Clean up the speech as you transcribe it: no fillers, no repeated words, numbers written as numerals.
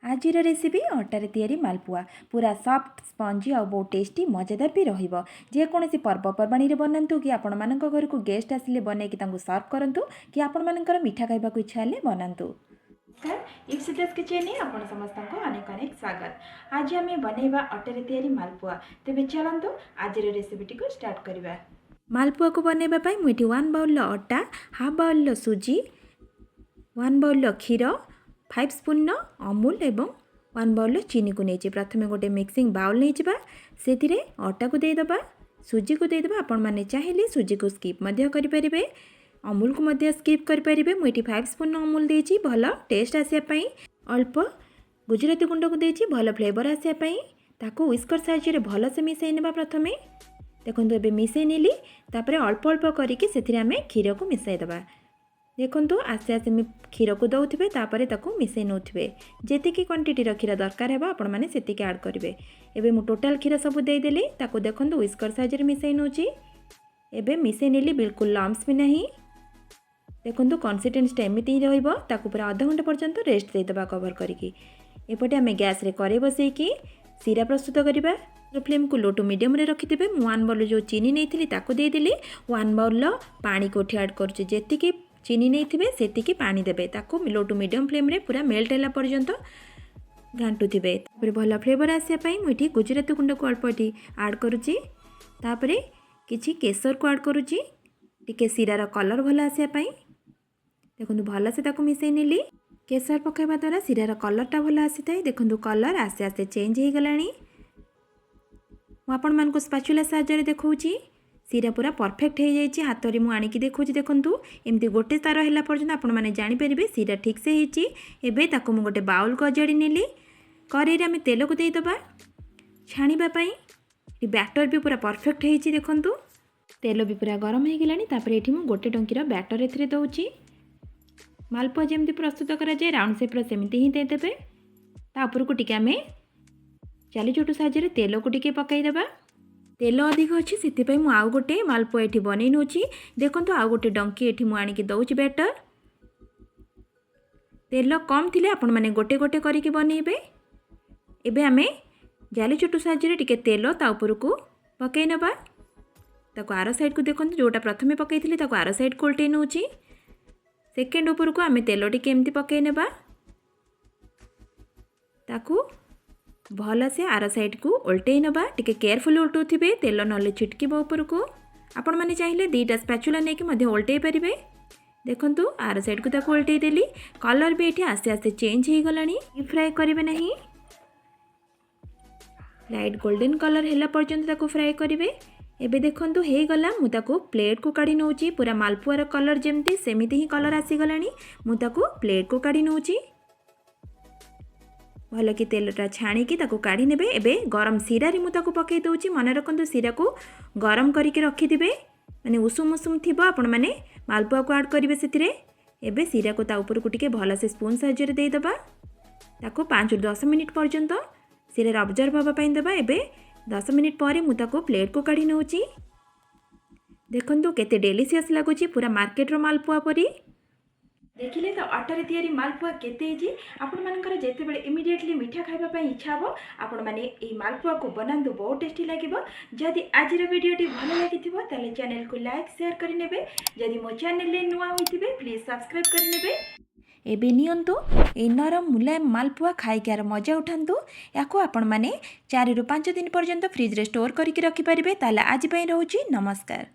आजिर recipe Atre तैयारी मालपुआ पूरा soft spongy और बहुत टेस्टी मजेदार भी रहिबो। जेकोसी पर्वपर्वाणी रे बनातु कि आपण मानक घर को गेस्ट आसिले बनैकी तांको सर्व करंतु कि आपण मानकर मिठा खाइबा को इच्छा हेले बनातु। इप्सिता किचन में आपण समस्त को अनेक अनेक स्वागत। आज आम बनैबा अटारे तैयारी मालपुआ। तेबे चलंतु आजिर रेसिपी को स्टार्ट करबा। मालपुआ को बनैबा पई मुठी 1 बाउल अटा, हाफ बाउल सुजी, 1 बाउल क्षीर, 5 स्पून अमूल एवं 1 बाउल चीनी को नहीं। प्रथम गोटे मिक्सिंग बाउल नहीं से अटा को देदेबा, सुजी को देदेबा। आपण मैंने चाहिए सुजी को स्किप करें, अमूल को स्किप करें। मुझे 5 स्पून अमूल देती भल टेस्ट आसापी, अल्प गुजराती गुंड को देती भल फ्लेवर आसापी। ताको विस्कर साहाय्य भल से मिसई नेबा। प्रथम देखो ये मिसई नेली, अल्प अल्प करके क्षीर को मिसई देबा। देखो आस्ते आस्ते क्षीर को दौथे तापर ताको मिसई नौथे। जी क्वांटिटी क्षीर दरकार है आपण मैंने से ऐड करेंगे। एबे मु टोटाल क्षीर सब देदेली। ताको देखो विस्कर साहाय्य मिसई नौची। एबे मिसई नेली, बिल्कुल लम्स भी नहीं। देखो कंसिस्टेंसी एमती ही रहिबो। ताको पूरा आधा घंटा पर्यंत रेस्ट देदेबा कवर करके। एपटे आम गैस रे कड़े बसैकी सीरा प्रस्तुत करवा। फ्लेम को लो टू मीडियम रे रखिथे। 1 बाउल जो चीनी नहीं ताको देदेली। 1 बाउल पानी को ऐड करुचे। जेतिकी चीनी नहीं थे से पानी देवे। ताको लो टू मीडियम फ्लेम रे पूरा मेल्ट है पर्यंत घाटुवे। भल फ्लेवर आसापी मुझे गुजराती गुंड को अल्प आड करुच्ची। तापर किसी केसर को आड करुच्ची टिके सीरार कलर भल आसापी। देखो भल से ताको मिसई नेली। केसर पकाइबा द्वारा सीरार कलरटा भल आसी थाए। देखो कलर आस्ते आस्ते चेंज हो गलानी। आपण मान को स्पैचुला साहाय्य देखौची सीरा पूरा परफेक्ट हो जाए। हाथ में मुझे आणिकी देखो। देखूँ एमती गोटे तार है पर्यटन आपण मैंने जानीपर सीरा ठीक से होती। एवं ताको मुझे गोटे बाउल को अजाड़ी नेली। कड़े आम तेल को देदेबा छाणापी। बैटर भी पूरा परफेक्ट होती। देखूँ तेल भी पूरा गरम हो गलानी। ये मुझे गोटे टंकीर बैटर ए दौची। मालपुआ जमी प्रस्तुत कराए राउंड सेप्र सेमती ही देदेबे। तापर को टिके आम चाली चोटू साहाय्य तेल को टिके पकईदेबा। तेल अधिक अच्छी से आउ गोटे मालपुआ ये बन नौची। देखो आउ गोटे डंकी ये मुझे दौची बैटर। तेल कम थी आपण मैंने गोटे गोटे करके बनइबे। एबे आमे जाली चोटू साहाय्य टिके तेल ता ऊपर को पकई नबा। ताको आर साइड को देखो जोटा प्रथमे पकई ताको आर साइड को उल्टे नौची। सेकेंड ऊपर को आमे तेल टिके एमती पकई नबा। ताको भल से आर साइड को उल्टे नबा। टिके केयरफुल उल्टुवे तेल ना छिटक ऊपर को। आपण मैंने चाहिए 2टा स्पैचुला नहीं उल्टे पारे। देखु आर साइड को ताको उल्टे देली। कलर भी ये आस्ते आस्ते चेंज हो गलानी। फ्राए करेंगे नहीं, लाइट गोल्डन कलर है पर्यंत ताको फ्राए करेंगे। एबे देखु हो गला। मुझे प्लेट को काढ़ी नौची। पूरा मालपुआर कलर जमती सेमती ही कलर आसीगलानी। मुझे प्लेट को काढ़ी नौची। भल कि तेलटा छाणिकी ताको काढ़ी नेबे। एबे गरम सीरा रे मुझे पकई दौची। मन रखु सीरा को गरम करके रखिथे माने उषुम उषुम थी। आपण मैंने मालपुआ को ऐड करेंगे से। एबे सीरा को ता ऊपर को टिके भल से स्पून साहाय्य देदेबा। ताको 5 ରୁ 10 मिनिट पर्यंत सीरा ऑब्जर्व होगा देबा। एबे 10 मिनिट पर मुझे प्लेट को काढ़ी नौची। देखो केते डेलीशियस लगुच। पूरा मार्केट रो मालपुआ परी देखिले तो अटारे तैयारी मालपुआ केते आपण मानकर जेते बेले इमिडिएटली मीठा खाइबा पई इच्छा हो आपण माने ए मालपुआ को बनांदु। बहुत टेस्टी लागिबो। जदि आजिर वीडियोटी भल लागिथिबो ताले चैनल को लाइक शेयर करि नेबे। जदि मो चैनल ले नुआ होइथिबे प्लीज सब्सक्राइब करि नेबे। एबे नियंतु ए नरम मुलायम मालपुआ खाइकार मजा उठांतु। याको आपण माने 4 ରୁ 5 दिन पर्यंत फ्रिज रे स्टोर करके रखि परिबे। ताले आज पई रहउची नमस्कार।